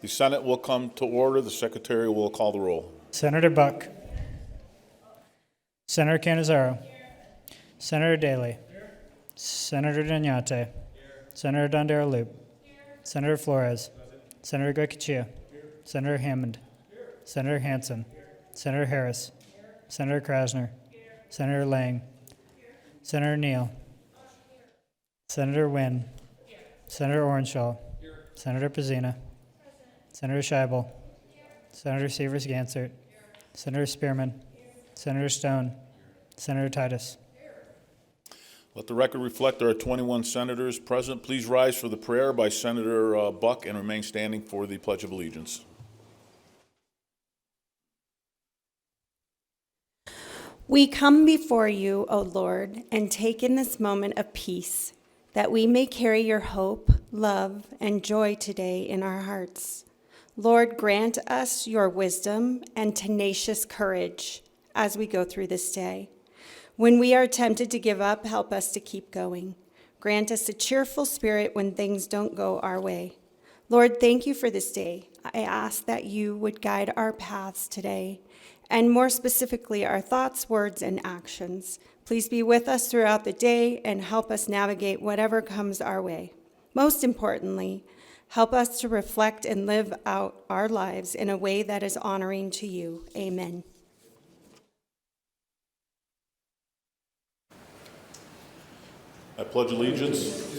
The Senate will come to order. The Secretary will call the roll. Senator Buck. Senator Cannizzaro. Senator Daley. Senator Daniate. Senator Dondero-Loop. Senator Flores. Senator Goycochea. Senator Hammond. Senator Hansen. Senator Harris. Senator Krasner. Senator Lang. Senator Neal. Senator Wynn. Senator Orenshaw. Senator Pizzina. Senator Scheibel. Senator Severs-Gansert. Senator Spearman. Senator Stone. Senator Titus. Let the record reflect there are 21 senators present. Please rise for the prayer by Senator Buck and remain standing for the Pledge of Allegiance. We come before you, O Lord, and take in this moment of peace, that we may carry your hope, love, and joy today in our hearts. Lord, grant us your wisdom and tenacious courage as we go through this day. When we are tempted to give up, help us to keep going. Grant us a cheerful spirit when things don't go our way. Lord, thank you for this day. I ask that you would guide our paths today, and more specifically, our thoughts, words, and actions. Please be with us throughout the day and help us navigate whatever comes our way. Most importantly, help us to reflect and live out our lives in a way that is honoring to you. Amen. I pledge allegiance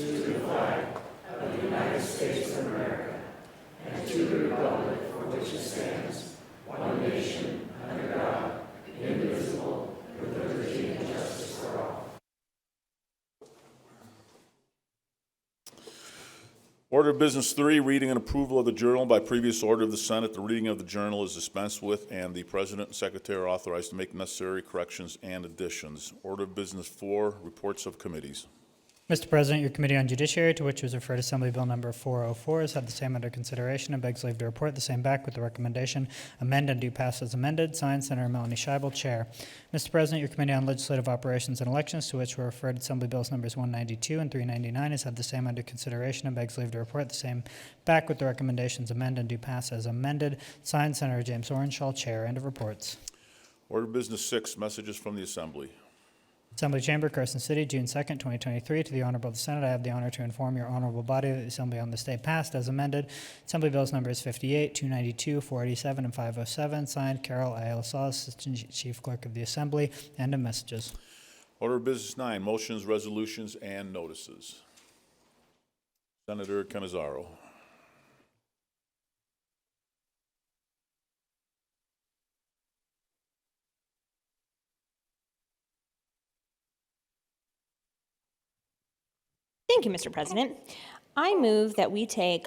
Order of Business 3, reading and approval of the journal. By previous order of the Senate, the reading of the journal is dispensed with, and the President and Secretary are authorized to make necessary corrections and additions. Order of Business 4, reports of committees. Mr. President, your Committee on Judiciary, to which was referred Assembly Bill Number 404, has had the same under consideration and begs leave to report the same back with the recommendation amend and do pass as amended. Signed, Senator Melanie Scheibel, Chair. Mr. President, your Committee on Legislative Operations and Elections, to which were referred Assembly Bills Numbers 192 and 399, has had the same under consideration and begs leave to report the same back with the recommendations amend and do pass as amended. Signed, Senator James Orenshaw, Chair. End of reports. Order of Business 6, messages from the Assembly. Assembly Chamber, Carson City, June 2nd, 2023. To the Honorable the Senate, I have the honor to inform your honorable body that the Assembly on this day passed as amended. Assembly Bills Numbers 58, 292, 487, and 507. Signed, Carol Ayala Saw, Assistant Chief Clerk of the Assembly. End of messages. Order of Business 9, motions, resolutions, and notices. Senator Cannizzaro. Thank you, Mr. President. I move that we take,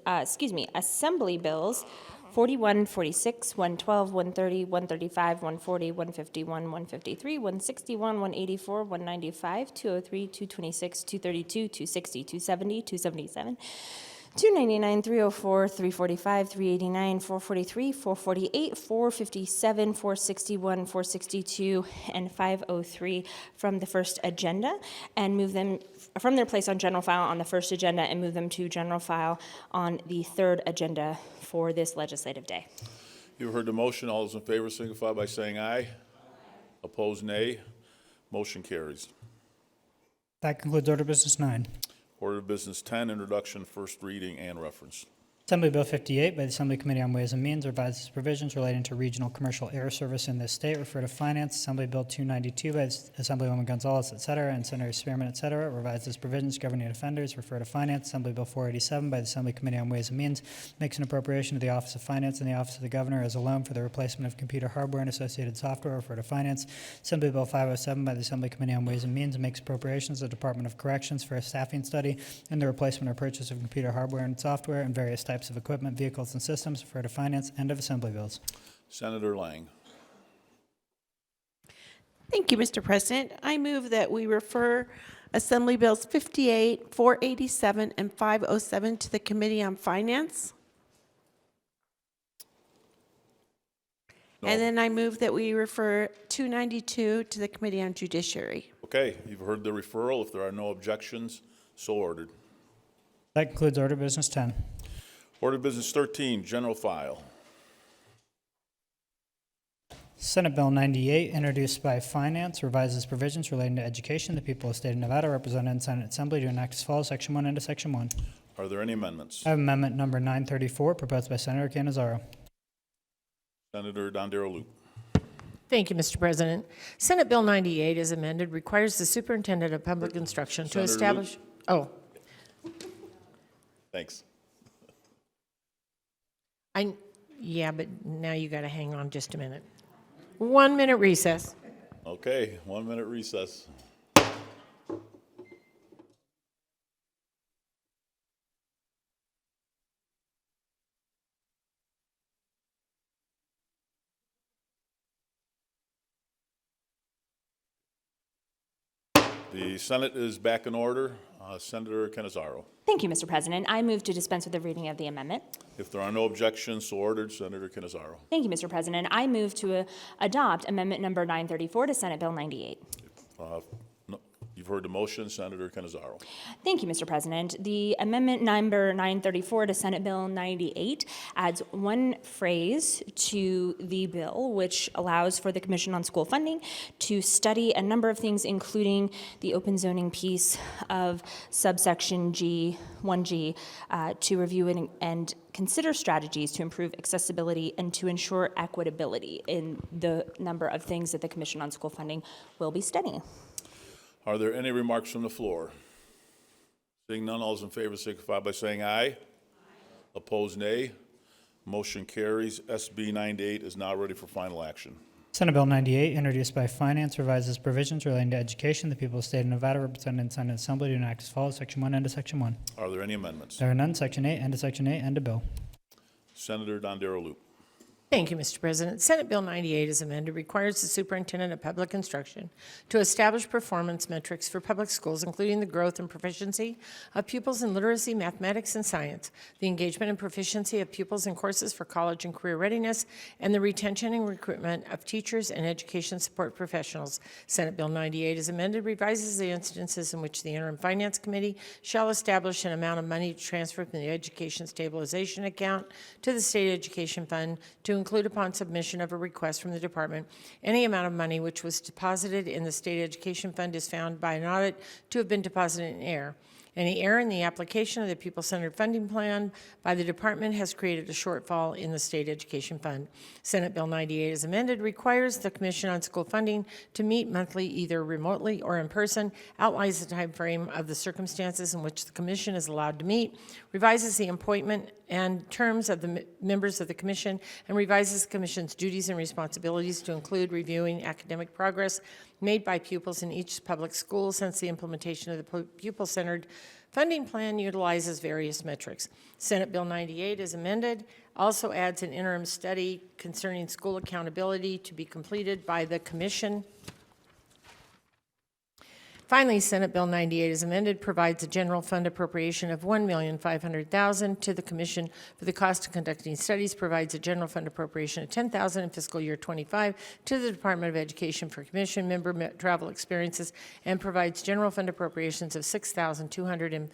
Assembly Bills 41, 46, 112, 130, 135, 140, 151, 153, 161, 184, 195, 203, 226, 232, 260, 270, 277, 299, 304, 345, 389, 443, 448, 457, 461, 462, and 503 from the first agenda, and move them from their place on general file on the first agenda and move them to general file on the third agenda for this legislative day. You've heard the motion. All those in favor signify by saying aye. Aye. Opposed, nay. Motion carries. That concludes Order of Business 9. Order of Business 10, introduction, first reading, and reference. Assembly Bill 58 by the Assembly Committee on Ways and Means revises provisions relating to regional commercial air service in this state. Refer to Finance. Assembly Bill 292 by Assemblywoman Gonzalez, etc., and Senator Spearman, etc. revises provisions governing offenders. Refer to Finance. Assembly Bill 487 by the Assembly Committee on Ways and Means makes an appropriation to the Office of Finance and the Office of the Governor as a loan for the replacement of computer hardware and associated software. Refer to Finance. Assembly Bill 507 by the Assembly Committee on Ways and Means makes appropriations to the Department of Corrections for a staffing study and the replacement or purchase of computer hardware and software and various types of equipment, vehicles, and systems. Refer to Finance. End of Assembly Bills. Senator Lang. Thank you, Mr. President. I move that we refer Assembly Bills 58, 487, and 507 to the Committee on Finance. No. And then I move that we refer 292 to the Committee on Judiciary. Okay, you've heard the referral. If there are no objections, so ordered. That concludes Order of Business 10. Order of Business 13, general file. Senate Bill 98, introduced by Finance, revises provisions relating to education. The people of the state of Nevada, represented in Senate Assembly, to enact as follows, Section 1 into Section 1. Are there any amendments? I have amendment number 934, proposed by Senator Cannizzaro. Senator Dondero Loop. Thank you, Mr. President. Senate Bill 98, as amended, requires the superintendent of public instruction to Senator establish... Oh, Thanks. yeah, but now you got to hang on just a minute. 1 minute recess. Okay, 1 minute recess. The Senate is back in order. Senator Cannizzaro. Thank you, Mr. President. I move to dispense with the reading of the amendment. If there are no objections, so ordered. Senator Cannizzaro. Thank you, Mr. President. I move to adopt amendment number 934 to Senate Bill 98. No, you've heard the motion. Senator Cannizzaro. Thank you, Mr. President. The amendment number 934 to Senate Bill 98 adds one phrase to the bill, which allows for the Commission on School Funding to study a number of things, including the open zoning piece of subsection G, 1G, to review and consider strategies to improve accessibility and to ensure equitability in the number of things that the Commission on School Funding will be studying. Are there any remarks from the floor? Seeing none, all those in favor signify by saying aye. Aye. Opposed, nay. Motion carries. SB 98 is now ready for final action. Senate Bill 98, introduced by Finance, revises provisions relating to education. The people of the state of Nevada, represented in Senate Assembly, to enact as follows, Section 1 into Section 1. Are there any amendments? There are none. Section 8 into Section 8, end of bill. Senator Dondero Loop. Thank you, Mr. President. Senate Bill 98, as amended, requires the superintendent of public instruction to establish performance metrics for public schools, including the growth and proficiency of pupils in literacy, mathematics, and science, the engagement and proficiency of pupils in courses for college and career readiness, and the retention and recruitment of teachers and education support professionals. Senate Bill 98, as amended, revises the instances in which the Interim Finance Committee shall establish an amount of money to transfer from the Education Stabilization Account to the State Education Fund to include upon submission of a request from the department any amount of money which was deposited in the State Education Fund is found by an audit to have been deposited in error. Any error in the application of the pupil-centered funding plan by the department has created a shortfall in the State Education Fund. Senate Bill 98, as amended, requires the Commission on School Funding to meet monthly either remotely or in person, outlines the time frame of the circumstances in which the Commission is allowed to meet, revises the appointment and terms of the members of the Commission, and revises the Commission's duties and responsibilities to include reviewing academic progress made by pupils in each public school since the implementation of the pupil-centered funding plan utilizes various metrics. Senate Bill 98, as amended, also adds an interim study concerning school accountability to be completed by the Commission. Finally, Senate Bill 98, as amended, provides a general fund appropriation of $1,500,000 to the Commission for the cost of conducting studies, provides a general fund appropriation of $10,000 in fiscal year 25 to the Department of Education for Commission member travel experiences, and provides general fund appropriations of $6,200 in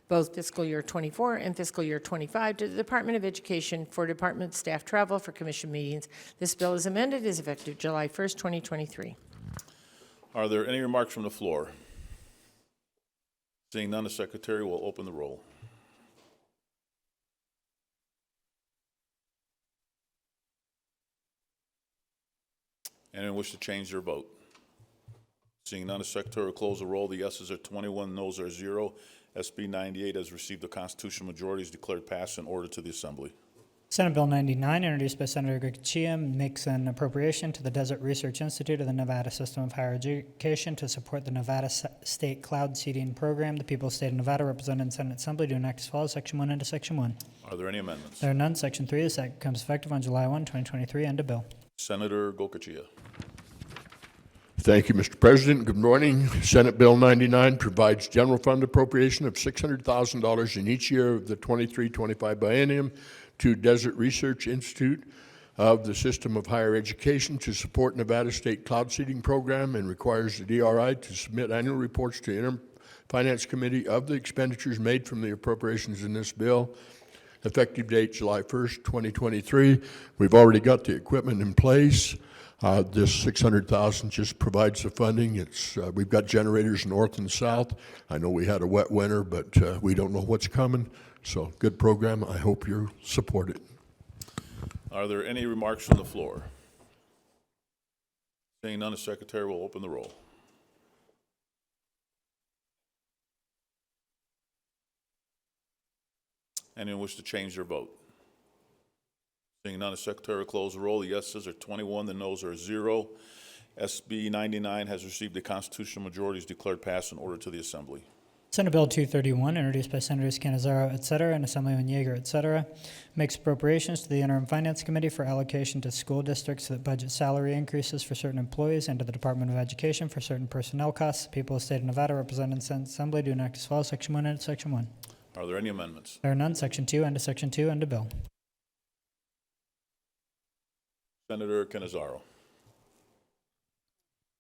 both fiscal year 24 and fiscal year 25 to the Department of Education for department staff travel for Commission meetings. This bill, as amended, is effective July 1st, 2023. Are there any remarks from the floor? Seeing none, the Secretary will open the roll. Anyone wish to change their vote? Seeing none, the Secretary will close the roll. The yeses are 21, noes are 0. SB 98 has received the constitutional majority, is declared passed and ordered to the Assembly. Senate Bill 99, introduced by Senator Goicoechea, makes an appropriation to the Desert Research Institute of the Nevada System of Higher Education to support the Nevada State Cloud Seeding Program. The people of the state of Nevada, represented in Senate Assembly, to enact as follows, Section 1 into Section 1. Are there any amendments? There are none. Section 3, this act becomes effective on July 1, 2023, end of bill. Senator Goicoechea. Thank you, Mr. President. Good morning. Senate Bill 99 provides general fund appropriation of $600,000 in each year of the 23-25 biennium to Desert Research Institute of the System of Higher Education to support Nevada State Cloud Seeding Program, and requires the DRI to submit annual reports to Interim Finance Committee of the expenditures made from the appropriations in this bill. effective date July 1st, 2023. We've already got the equipment in place. This $600,000 just provides the funding. We've got generators north and south. I know we had a wet winter, but we don't know what's coming. So good program. I hope you support it. Are there any remarks from the floor? Seeing none, the secretary will open the roll. Anyone wish to change their vote? Seeing none, the secretary will close the roll. The yeses are 21, the noes are 0. SB 99 has received a constitutional majority, is declared passed and ordered to the Assembly. Senate Bill 231, introduced by Senators Canizaro, et cetera, and Assemblyman Yeager, et cetera, makes appropriations to the Interim Finance Committee for allocation to school districts that budget salary increases for certain employees and to the Department of Education for certain personnel costs. The people of the state of Nevada, represented in the Senate Assembly, do enact as follows. Section 1 and Section 1. Are there any amendments? There are none. Section 2 and Section 2 and a bill. Senator Canizaro.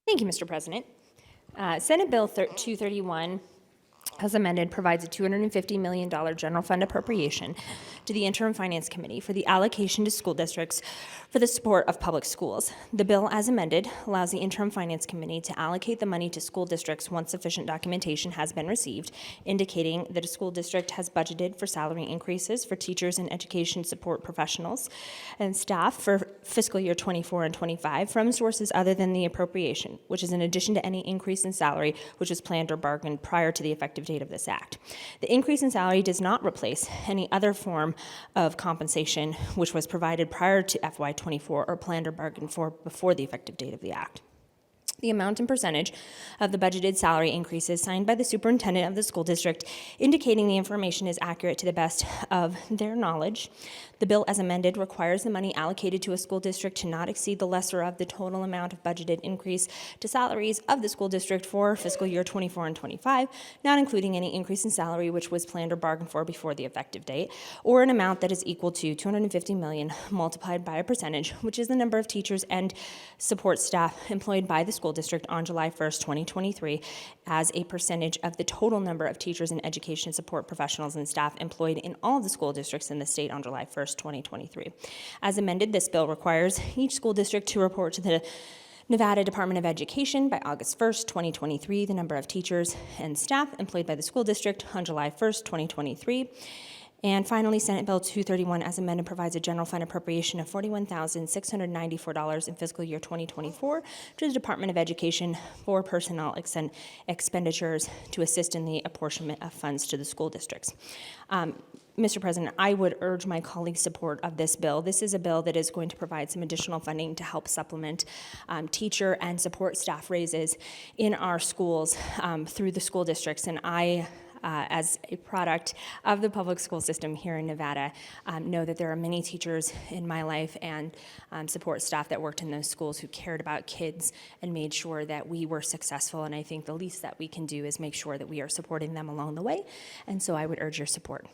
Thank you, Mr. President. Senate Bill 231, as amended, provides a $250 million general fund appropriation to the Interim Finance Committee for the allocation to school districts for the support of public schools. The bill, as amended, allows the Interim Finance Committee to allocate the money to school districts once sufficient documentation has been received, indicating that a school district has budgeted for salary increases for teachers and education support professionals and staff for fiscal year 24 and 25 from sources other than the appropriation, which is in addition to any increase in salary which was planned or bargained prior to the effective date of this act. The increase in salary does not replace any other form of compensation which was provided prior to FY24 or planned or bargained for before the effective date of the act. The amount and percentage of the budgeted salary increases signed by the superintendent of the school district, indicating the information is accurate to the best of their knowledge. The bill, as amended, requires the money allocated to a school district to not exceed the lesser of the total amount of budgeted increase to salaries of the school district for fiscal year 24 and 25, not including any increase in salary which was planned or bargained for before the effective date, or an amount that is equal to $250 million multiplied by a percentage, which is the number of teachers and support staff employed by the school district on July 1st, 2023, as a percentage of the total number of teachers and education support professionals and staff employed in all the school districts in the state on July 1st, 2023. As amended, this bill requires each school district to report to the Nevada Department of Education by August 1st, 2023, the number of teachers and staff employed by the school district on July 1st, 2023. And finally, Senate Bill 231, as amended, provides a general fund appropriation of $41,694 in fiscal year 2024 to the Department of Education for personnel expenditures to assist in the apportionment of funds to the school districts. Mr. President, I would urge my colleagues' support of this bill. This is a bill that is going to provide some additional funding to help supplement teacher and support staff raises in our schools through the school districts. And I, as a product of the public school system here in Nevada, know that there are many teachers in my life and support staff that worked in those schools who cared about kids and made sure that we were successful. And I think the least that we can do is make sure that we are supporting them along the way. And so I would urge your support.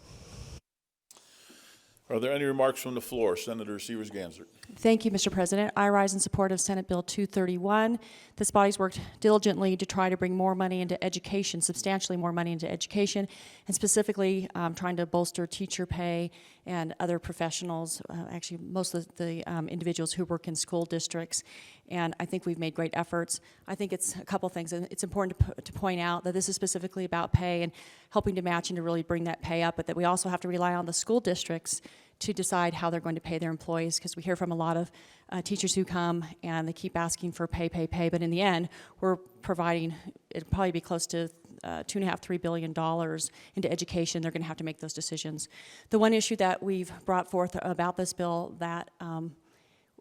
Are there any remarks from the floor? Senator Severs-Gansert. Thank you, Mr. President. I rise in support of Senate Bill 231. This body's worked diligently to try to bring more money into education, substantially more money into education, and specifically trying to bolster teacher pay and other professionals, actually most of the individuals who work in school districts. And I think we've made great efforts. I think it's a couple things, and it's important to point out that this is specifically about pay and helping to match and to really bring that pay up, but that we also have to rely on the school districts to decide how they're going to pay their employees, because we hear from a lot of teachers who come and they keep asking for pay, but in the end, we're providing, it'll probably be close to $2.5–3 billion into education. They're going to have to make those decisions. The one issue that we've brought forth about this bill that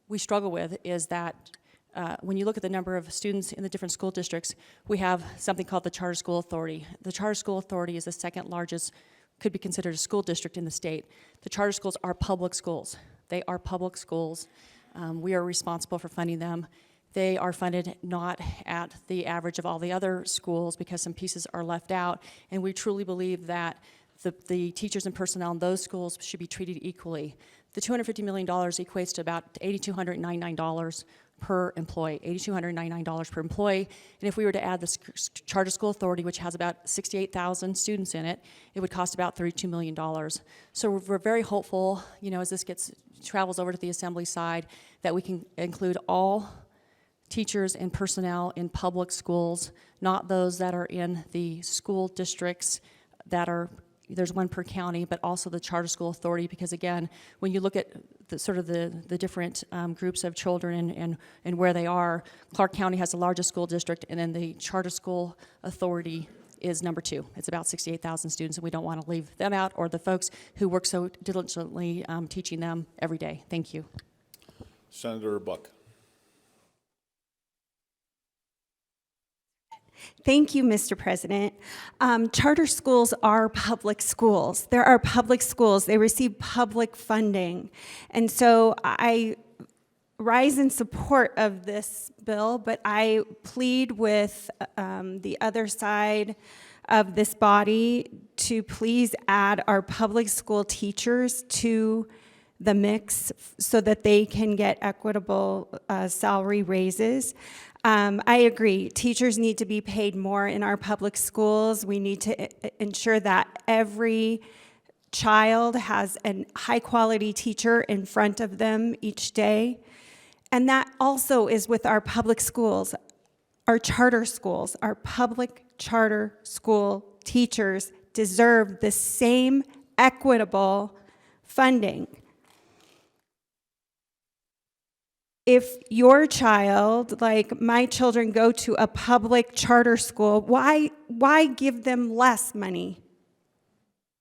we struggle with is that when you look at the number of students in the different school districts, we have something called the Charter School Authority. The Charter School Authority is the second largest, could be considered a school district in the state. The charter schools are public schools. They are public schools. We are responsible for funding them. They are funded not at the average of all the other schools because some pieces are left out, and we truly believe that the teachers and personnel in those schools should be treated equally. The $250 million equates to about $8,299 per employee, $8,299 per employee. And if we were to add the Charter School Authority, which has about 68,000 students in it, it would cost about $32 million. So we're very hopeful, as this travels over to the Assembly side, that we can include all teachers and personnel in public schools, not those that are in the school districts there's one per county, but also the Charter School Authority, because again, when you look at the different groups of children and where they are, Clark County has the largest school district, and then the Charter School Authority is number 2. It's about 68,000 students, and we don't want to leave them out, or the folks who work so diligently teaching them every day. Thank you. Senator Buck. Thank you, Mr. President. Charter schools are public schools. There are public schools. They receive public funding. And so I rise in support of this bill, but I plead with the other side of this body to please add our public school teachers to the mix so that they can get equitable salary raises. I agree. Teachers need to be paid more in our public schools. We need to ensure that every child has a high-quality teacher in front of them each day. And that also is with our public schools, our charter schools. Our public charter school teachers deserve the same equitable funding. If your child, like my children, go to a public charter school, why give them less money?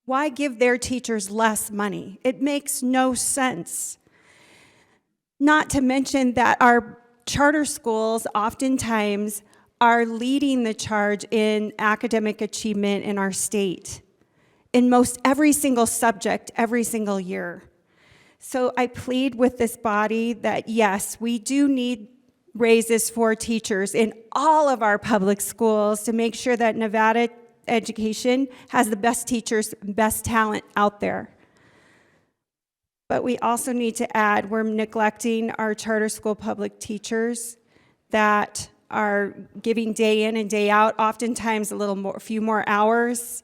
Why give their teachers less money? It makes no sense. Not to mention that our charter schools oftentimes are leading the charge in academic achievement in our state, in most every single subject, every single year. So I plead with this body that, yes, we do need raises for teachers in all of our public schools to make sure that Nevada education has the best teachers, best talent out there. But we also need to add, we're neglecting our charter school public teachers that are giving day in and day out, oftentimes a few more hours.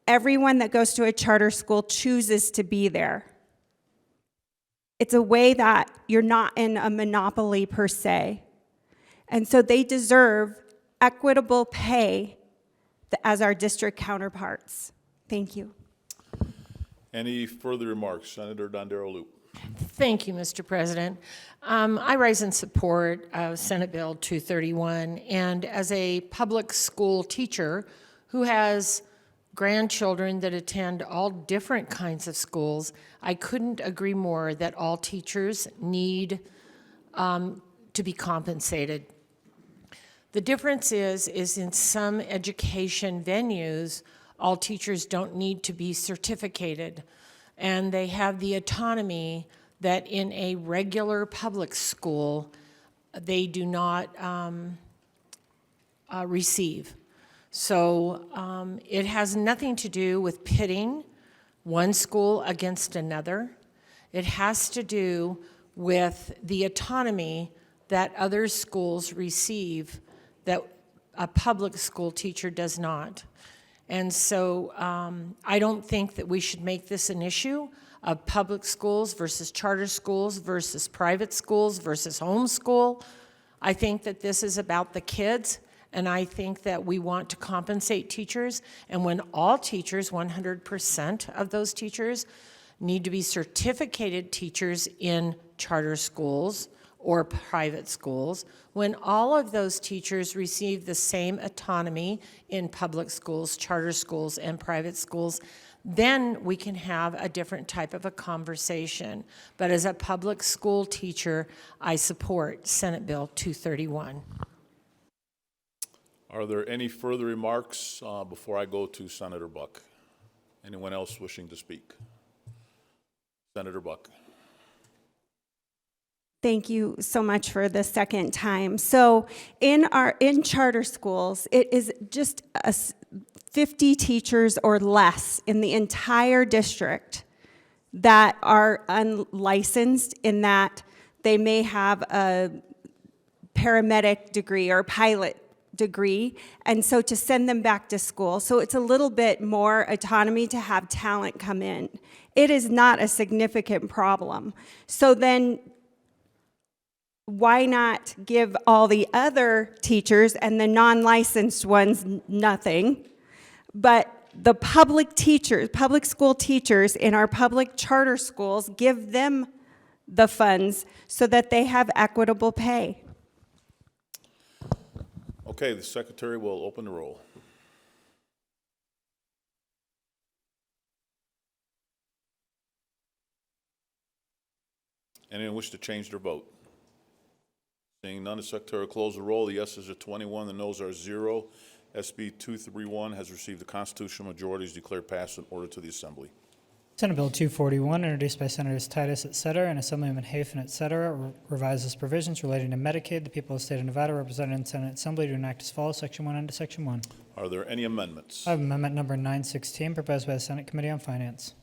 Everyone that goes to a charter school chooses to be there. It's a way that you're not in a monopoly per se. And so they deserve equitable pay as our district counterparts. Thank you. Any further remarks? Senator Dondero Loop. Thank you, Mr. President. I rise in support of Senate Bill 231, and as a public school teacher who has grandchildren that attend all different kinds of schools, I couldn't agree more that all teachers need to be compensated. The difference is in some education venues, all teachers don't need to be certificated, and they have the autonomy that in a regular public school, they do not receive. So it has nothing to do with pitting one school against another. It has to do with the autonomy that other schools receive that a public school teacher does not. And so I don't think that we should make this an issue of public schools versus charter schools versus private schools versus homeschool. I think that this is about the kids. And I think that we want to compensate teachers, and when all teachers, 100% of those teachers, need to be certificated teachers in charter schools or private schools, when all of those teachers receive the same autonomy in public schools, charter schools, and private schools, then we can have a different type of a conversation. But as a public school teacher, I support Senate Bill 231. Are there any further remarks before I go to Senator Buck? Anyone else wishing to speak? Senator Buck. Thank you so much for the second time. So in charter schools, it is just 50 teachers or less in the entire district that are unlicensed, in that they may have a paramedic degree or pilot degree, and so to send them back to school. So it's a little bit more autonomy to have talent come in. It is not a significant problem. So then why not give all the other teachers and the non-licensed ones nothing, but the public teachers, public school teachers in our public charter schools, give them the funds so that they have equitable pay? Okay, the secretary will open the roll. Anyone wish to change their vote? Seeing none, the secretary will close the roll. The yeses are 21, the noes are 0. SB 231 has received the constitutional majority, is declared passed and ordered to the Assembly. Senate Bill 241, introduced by Senators Titus, et cetera, and Assemblywoman Hafen, et cetera, revises provisions relating to Medicaid. The people of the state of Nevada, represented in Senate Assembly, to enact as follows, Section 1 under Section 1. Are there any amendments? I have amendment number 916, proposed by the Senate Committee on Finance.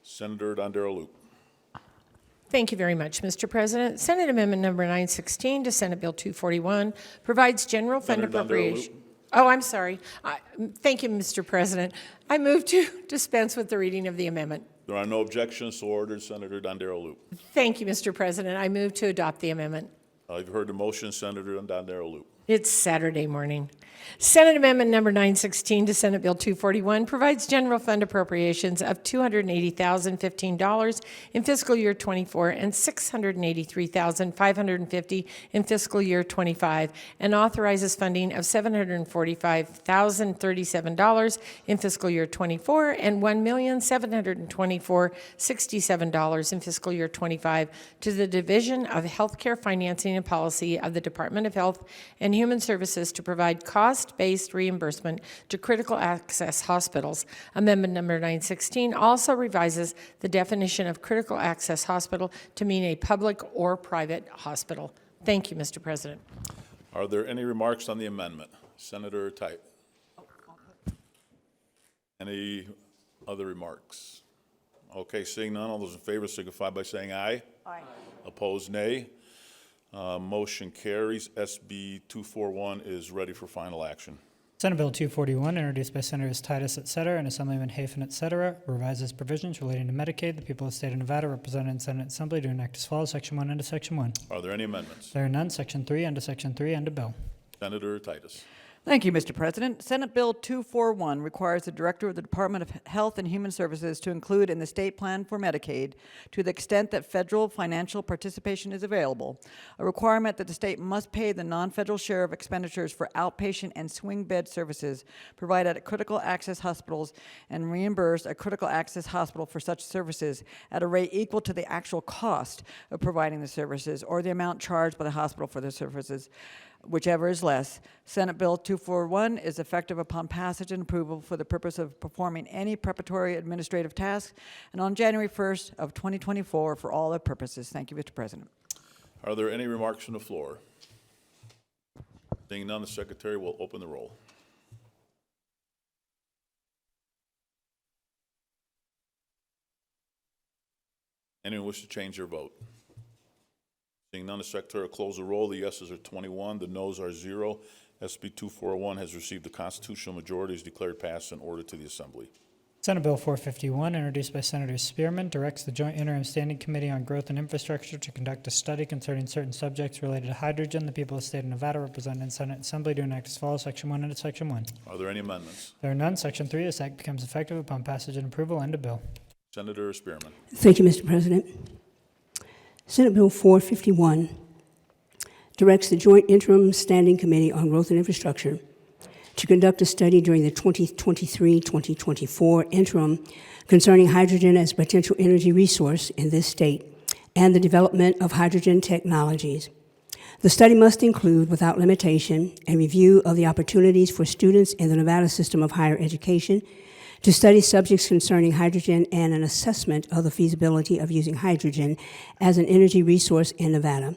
Senator Dondero Loop. Thank you very much, Mr. President. Senate Amendment Number 916 to Senate Bill 241 provides general fund Senator Dondero appropriation. Loop. Oh, I'm sorry. Thank you, Mr. President. I move to dispense with the reading of the amendment. There are no objections, so ordered. Senator Dondero Loop. Thank you, Mr. President. I move to adopt the amendment. You've heard the motion, Senator Dondero Loop. It's Saturday morning. Senate Amendment Number 916 to Senate Bill 241 provides general fund appropriations of $280,015 in fiscal year 24 and $683,550 in fiscal year 25, and authorizes funding of $745,037 in fiscal year 24 and $1,724,067 in fiscal year 25 to the Division of Healthcare Financing and Policy of the Department of Health and Human Services to provide cost-based reimbursement to critical access hospitals. Amendment number 916 also revises the definition of critical access hospital to mean a public or private hospital. Thank you, Mr. President. Are there any remarks on the amendment? Senator Tite. Any other remarks? Okay, seeing none, all those in favor signify by saying aye. Aye. Opposed, nay. Motion carries. SB 241 is ready for final action. Senate Bill 241, introduced by Senators Titus, et cetera, and Assemblyman Hafen, et cetera, revises provisions relating to Medicaid. The people of the state of Nevada, represented in Senate Assembly, to enact as follows, Section 1 under Section 1. Are there any amendments? There are none. Section 3 under Section 3 under bill. Senator Titus. Thank you, Mr. President. Senate Bill 241 requires the Director of the Department of Health and Human Services to include in the state plan for Medicaid, to the extent that federal financial participation is available, a requirement that the state must pay the non-federal share of expenditures for outpatient and swing bed services provided at critical access hospitals and reimburse a critical access hospital for such services at a rate equal to the actual cost of providing the services or the amount charged by the hospital for the services, whichever is less. Senate Bill 241 is effective upon passage and approval for the purpose of performing any preparatory administrative tasks, and on January 1st of 2024 for all other purposes. Thank you, Mr. President. Are there any remarks from the floor? Seeing none, the Secretary will open the roll. Anyone wish to change their vote? Seeing none, the Secretary will close the roll. The yeses are 21, the noes are 0. SB 241 has received the constitutional majority, is declared passed and ordered to the Assembly. Senate Bill 451, introduced by Senator Spearman, directs the Joint Interim Standing Committee on Growth and Infrastructure to conduct a study concerning certain subjects related to hydrogen. The people of the state of Nevada, represented in Senate Assembly, to enact as follows, Section 1 under Section 1. Are there any amendments? There are none. Section 3, this act becomes effective upon passage and approval. End of bill. Senator Spearman. Thank you, Mr. President. Senate Bill 451 directs the Joint Interim Standing Committee on Growth and Infrastructure to conduct a study during the 2023-2024 interim concerning hydrogen as a potential energy resource in this state and the development of hydrogen technologies. The study must include, without limitation, a review of the opportunities for students in the Nevada system of higher education to study subjects concerning hydrogen and an assessment of the feasibility of using hydrogen as an energy resource in Nevada.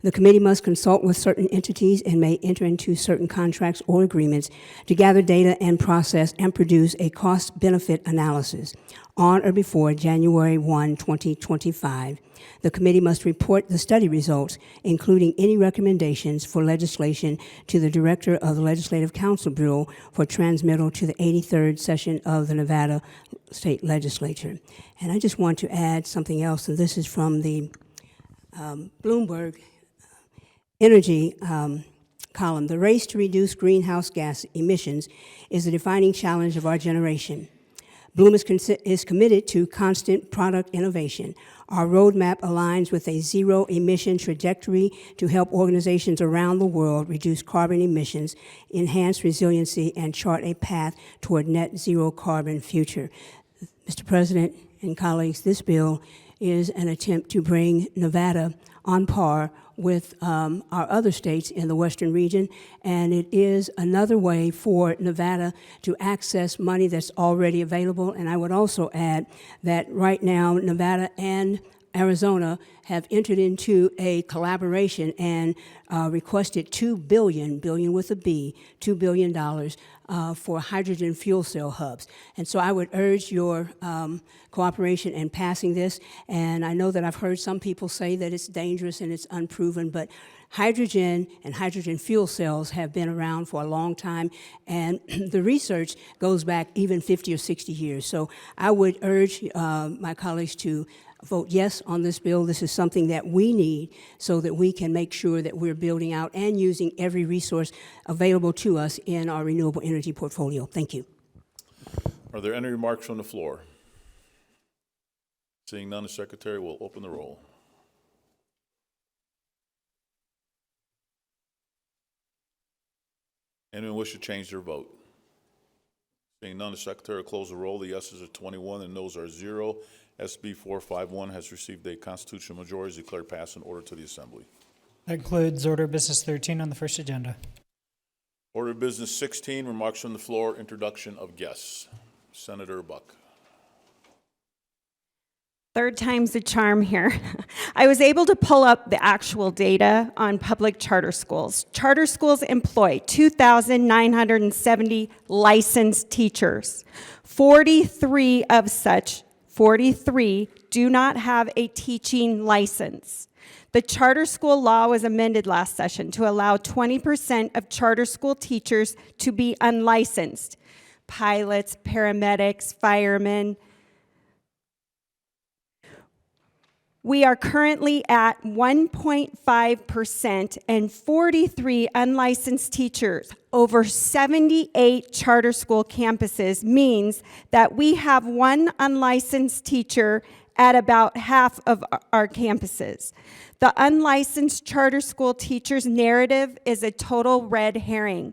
The committee must consult with certain entities and may enter into certain contracts or agreements to gather data and process and produce a cost-benefit analysis on or before January 1, 2025. The committee must report the study results, including any recommendations for legislation, to the Director of the Legislative Council Bureau for transmittal to the 83rd session of the Nevada State Legislature. And I just want to add something else, and this is from the Bloomberg Energy column. The race to reduce greenhouse gas emissions is a defining challenge of our generation. Bloom is committed to constant product innovation. Our roadmap aligns with a zero-emission trajectory to help organizations around the world reduce carbon emissions, enhance resiliency, and chart a path toward net zero carbon future. Mr. President and colleagues, this bill is an attempt to bring Nevada on par with our other states in the Western region, and it is another way for Nevada to access money that's already available. And I would also add that right now, Nevada and Arizona have entered into a collaboration and requested $2 billion with a B, $2 billion for hydrogen fuel cell hubs. And so I would urge your cooperation in passing this. And I know that I've heard some people say that it's dangerous and it's unproven, but hydrogen and hydrogen fuel cells have been around for a long time, and the research goes back even 50 or 60 years. So I would urge my colleagues to vote yes on this bill. This is something that we need so that we can make sure that we're building out and using every resource available to us in our renewable energy portfolio. Thank you. Are there any remarks from the floor? Seeing none, the Secretary will open the roll. Anyone wish to change their vote? Seeing none, the Secretary will close the roll. The yeses are 21 and noes are 0. SB 451 has received a constitutional majority, is declared passed and ordered to the Assembly. That concludes Order of Business 13 on the first agenda. Order of Business 16, remarks from the floor, introduction of guests. Senator Buck. Third time's a charm here. I was able to pull up the actual data on public charter schools. Charter schools employ 2,970 licensed teachers. 43 of such, 43, do not have a teaching license. The charter school law was amended last session to allow 20% of charter school teachers to be unlicensed. Pilots, paramedics, firemen. We are currently at 1.5% and 43 unlicensed teachers over 78 charter school campuses means that we have one unlicensed teacher at about half of our campuses. The unlicensed charter school teachers narrative is a total red herring.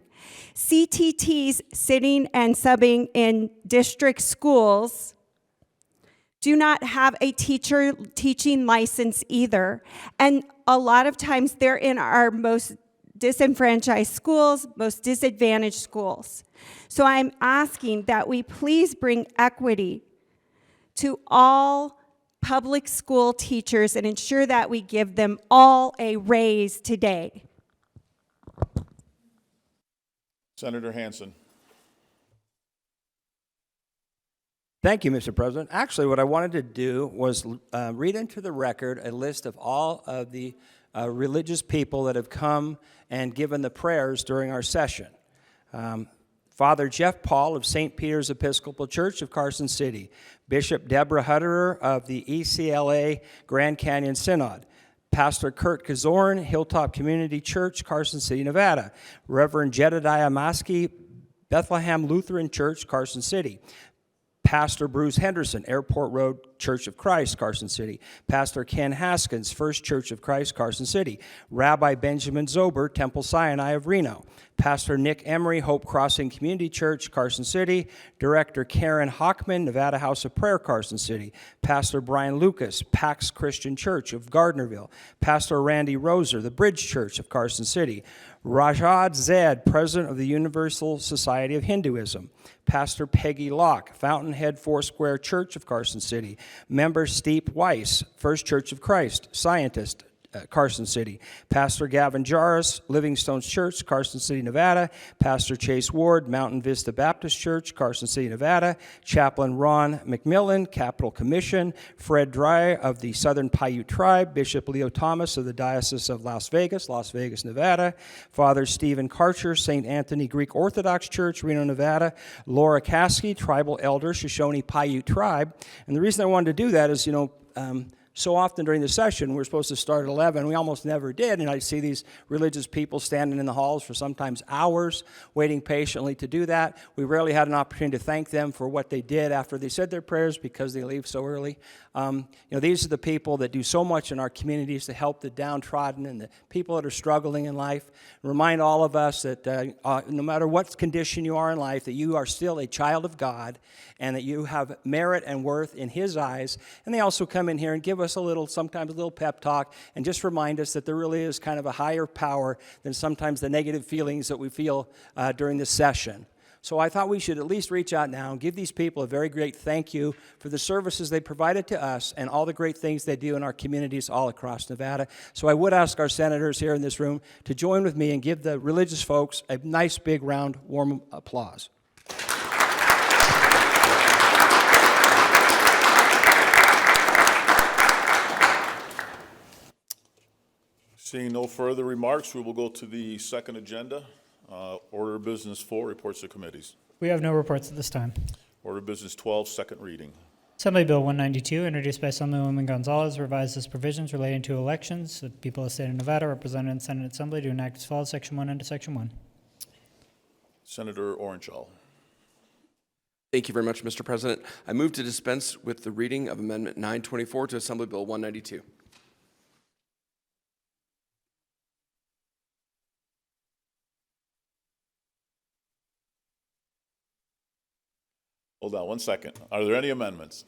CTTs sitting and subbing in district schools do not have a teaching license either. And a lot of times they're in our most disenfranchised schools, most disadvantaged schools. So I'm asking that we please bring equity to all public school teachers and ensure that we give them all a raise today. Senator Hansen. Thank you, Mr. President. Actually, what I wanted to do was read into the record a list of all of the religious people that have come and given the prayers during our session. Father Jeff Paul of St. Peter's Episcopal Church of Carson City, Bishop Deborah Hutterer of the ECLA Grand Canyon Synod, Pastor Kurt Kazorn, Hilltop Community Church, Carson City, Nevada, Reverend Jedediah Maskey, Bethlehem Lutheran Church, Carson City, Pastor Bruce Henderson, Airport Road Church of Christ, Carson City. Pastor Ken Haskins, First Church of Christ, Carson City. Rabbi Benjamin Zober, Temple Sinai of Reno. Pastor Nick Emery, Hope Crossing Community Church, Carson City. Director Karen Hockman, Nevada House of Prayer, Carson City. Pastor Brian Lucas, Pax Christian Church of Gardnerville. Pastor Randy Roser, the Bridge Church of Carson City. Rajad Zed, President of the Universal Society of Hinduism. Pastor Peggy Locke, Fountainhead Foursquare Church of Carson City. Member Steve Weiss, First Church of Christ, scientist. Carson City. Pastor Gavin Jarvis, Livingstone's Church, Carson City, Nevada. Pastor Chase Ward, Mountain Vista Baptist Church, Carson City, Nevada. Chaplain Ron McMillan, Capital Commission. Fred Dry of the Southern Paiute Tribe. Bishop Leo Thomas of the Diocese of Las Vegas, Nevada. Father Stephen Karcher, St. Anthony Greek Orthodox Church, Reno, Nevada. Laura Caskey, Tribal Elder, Shoshone Paiute Tribe. And the reason I wanted to do that is, so often during the session, we're supposed to start at 11. We almost never did, and I see these religious people standing in the halls for sometimes hours, waiting patiently to do that. We rarely had an opportunity to thank them for what they did after they said their prayers because they leave so early. These are the people that do so much in our communities to help the downtrodden and the people that are struggling in life. Remind all of us that no matter what condition you are in life, that you are still a child of God and that you have merit and worth in His eyes. And they also come in here and give us sometimes a little pep talk and just remind us that there really is kind of a higher power than sometimes the negative feelings that we feel during this session. So I thought we should at least reach out now and give these people a very great thank you for the services they provided to us and all the great things they do in our communities all across Nevada. So I would ask our senators here in this room to join with me and give the religious folks a nice big round warm applause. Seeing no further remarks, we will go to the second agenda. Order of Business 4, reports to committees. We have no reports at this time. Order of Business 12, second reading. Assembly Bill 192, introduced by Assemblywoman Gonzalez, revises provisions relating to elections of the people of the state of Nevada, represented in the Senate Assembly, to enact as follows, Section 1 into Section 1. Senator Orenshall. Thank you very much, Mr. President. I move to dispense with the reading of Amendment 924 to Assembly Bill 192. Hold on 1 second. Are there any amendments?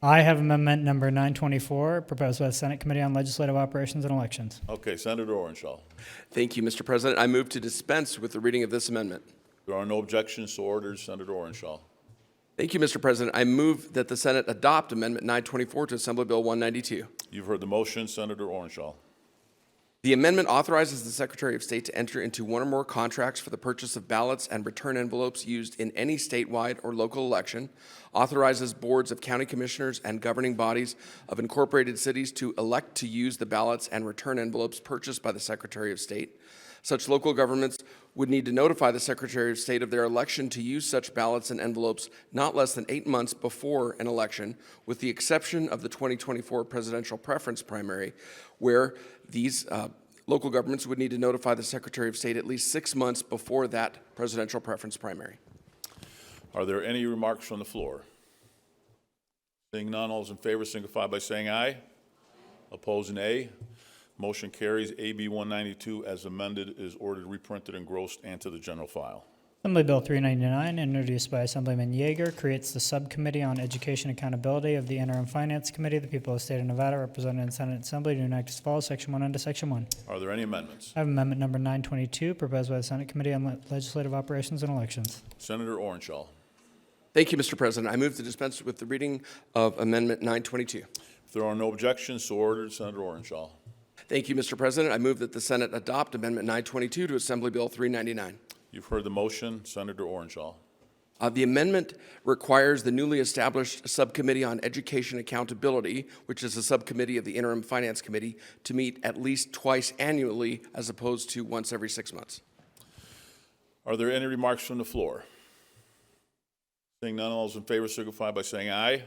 I have amendment number 924, proposed by the Senate Committee on Legislative Operations and Elections. Okay, Senator Orenshall. Thank you, Mr. President. I move to dispense with the reading of this amendment. There are no objections, so ordered. Senator Orenshall. Thank you, Mr. President. I move that the Senate adopt Amendment 924 to Assembly Bill 192. You've heard the motion. Senator Orenshall. The amendment authorizes the Secretary of State to enter into one or more contracts for the purchase of ballots and return envelopes used in any statewide or local election, authorizes boards of county commissioners and governing bodies of incorporated cities to elect to use the ballots and return envelopes purchased by the Secretary of State. Such local governments would need to notify the Secretary of State of their election to use such ballots and envelopes not less than 8 months before an election, with the exception of the 2024 presidential preference primary, where these local governments would need to notify the Secretary of State at least 6 months before that presidential preference primary. Are there any remarks from the floor? Seeing none, all those in favor signify by saying aye. Opposed, nay. Motion carries. AB 192 as amended is ordered reprinted, engrossed, and to the general file. Assembly Bill 399, introduced by Assemblyman Yeager, creates the Subcommittee on Education Accountability of the Interim Finance Committee of the people of the state of Nevada, represented in the Senate Assembly, to enact as follows, Section 1 into Section 1. Are there any amendments? I have amendment number 922, proposed by the Senate Committee on Legislative Operations and Elections. Senator Orenshall. Thank you, Mr. President. I move to dispense with the reading of Amendment 922. If there are no objections, so ordered. Senator Orenshall. Thank you, Mr. President. I move that the Senate adopt Amendment 922 to Assembly Bill 399. You've heard the motion. Senator Orenshall. The amendment requires the newly established Subcommittee on Education Accountability, which is a subcommittee of the Interim Finance Committee, to meet at least twice annually as opposed to once every 6 months. Are there any remarks from the floor? Seeing none, all those in favor signify by saying aye.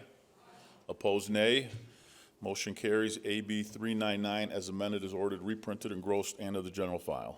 Opposed, nay. Motion carries. AB 399 as amended is ordered reprinted, engrossed, and to the general file.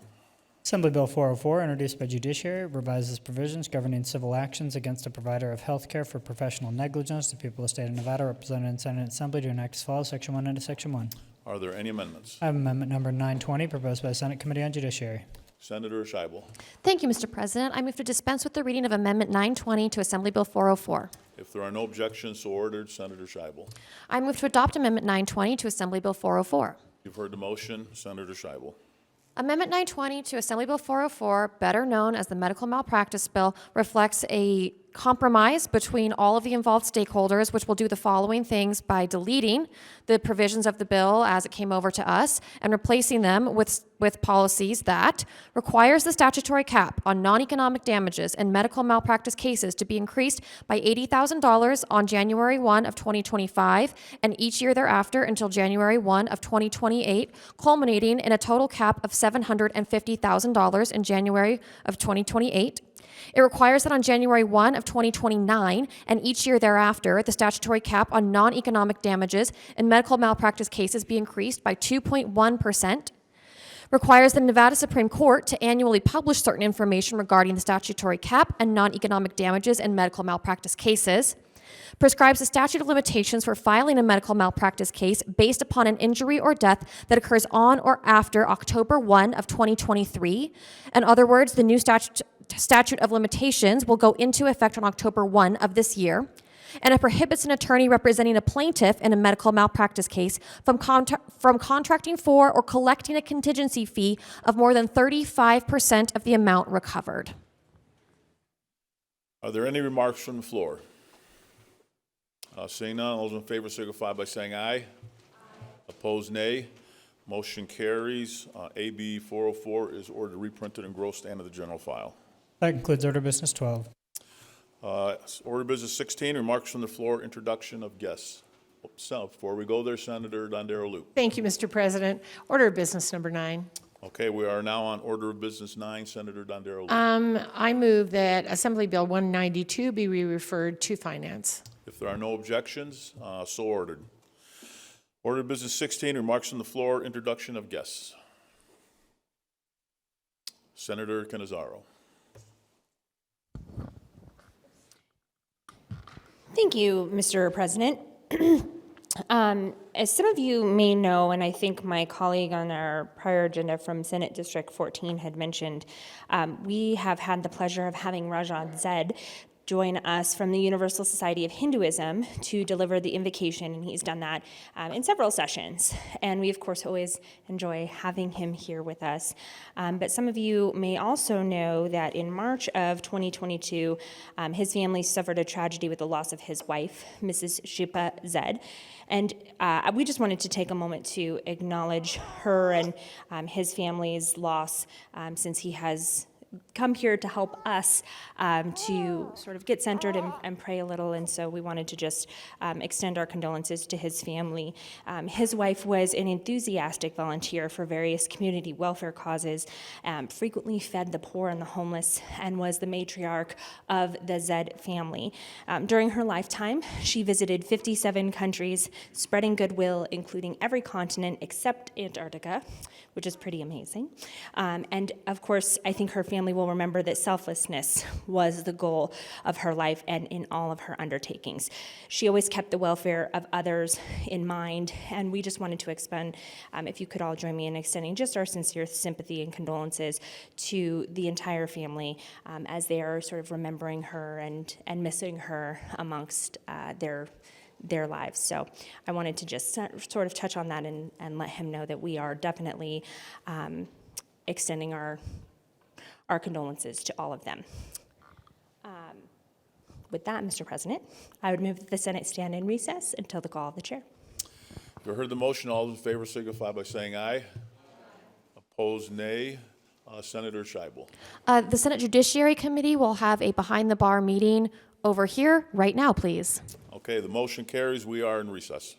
Assembly Bill 404, introduced by Judiciary, revises provisions governing civil actions against a provider of health care for professional negligence. The people of the state of Nevada, represented in Senate Assembly, to enact as follows, Section 1 into Section 1. Are there any amendments? I have amendment number 920, proposed by the Senate Committee on Judiciary. Senator Scheibel. Thank you, Mr. President. I move to dispense with the reading of Amendment 920 to Assembly Bill 404. If there are no objections, so ordered. Senator Scheibel. I move to adopt Amendment 920 to Assembly Bill 404. You've heard the motion. Senator Scheibel. Amendment 920 to Assembly Bill 404, better known as the Medical Malpractice Bill, reflects a compromise between all of the involved stakeholders, which will do the following things by deleting the provisions of the bill as it came over to us and replacing them with policies that requires the statutory cap on non-economic damages and medical malpractice cases to be increased by $80,000 on January 1 of 2025 and each year thereafter until January 1 of 2028, culminating in a total cap of $750,000 in January of 2028. It requires that on January 1 of 2029 and each year thereafter, the statutory cap on non-economic damages and medical malpractice cases be increased by 2.1%. Requires the Nevada Supreme Court to annually publish certain information regarding the statutory cap and non-economic damages and medical malpractice cases. Prescribes a statute of limitations for filing a medical malpractice case based upon an injury or death that occurs on or after October 1 of 2023. In other words, the new statute of limitations will go into effect on October 1 of this year. And it prohibits an attorney representing a plaintiff in a medical malpractice case from contracting for or collecting a contingency fee of more than 35% of the amount recovered. Are there any remarks from the floor? Seeing none, all those in favor signify by saying aye. Opposed, nay. Motion carries. AB 404 is ordered reprinted and engrossed and of the general file. That concludes order business 12. Order business 16, remarks from the floor, introduction of guests. So before we go there, Senator Dondero-Luke. Thank you, Mr. President. Order of business number 9. Okay, we are now on order of business 9, Senator Dondero-Luke. I move that Assembly Bill 192 be referred to Finance. If there are no objections, so ordered. Order of business 16, remarks from the floor, introduction of guests. Senator Cannizzaro. Thank you, Mr. President. As some of you may know, and I think my colleague on our prior agenda from Senate District 14 had mentioned, we have had the pleasure of having Rajat Zed join us from the Universal Society of Hinduism to deliver the invocation, and he's done that in several sessions. And we, of course, always enjoy having him here with us. But some of you may also know that in March of 2022, his family suffered a tragedy with the loss of his wife, Mrs. Shipa Zed. And we just wanted to take a moment to acknowledge her and his family's loss since he has come here to help us to sort of get centered and pray a little, and so we wanted to just extend our condolences to his family. His wife was an enthusiastic volunteer for various community welfare causes, frequently fed the poor and the homeless, and was the matriarch of the Zed family. During her lifetime, she visited 57 countries, spreading goodwill, including every continent except Antarctica, which is pretty amazing. And of course, I think her family will remember that selflessness was the goal of her life and in all of her undertakings. She always kept the welfare of others in mind, and we just wanted to expend, if you could all join me in extending just our sincere sympathy and condolences to the entire family as they are sort of remembering her and missing her amongst their lives. So I wanted to just sort of touch on that and let him know that we are definitely extending our condolences to all of them. With that, Mr. President, I would move that the Senate stand in recess until the call of the chair. You heard the motion. All those in favor signify by saying aye. Opposed, nay. Senator Scheibel. The Senate Judiciary Committee will have a behind-the-bar meeting over here right now, please. Okay, the motion carries. We are in recess.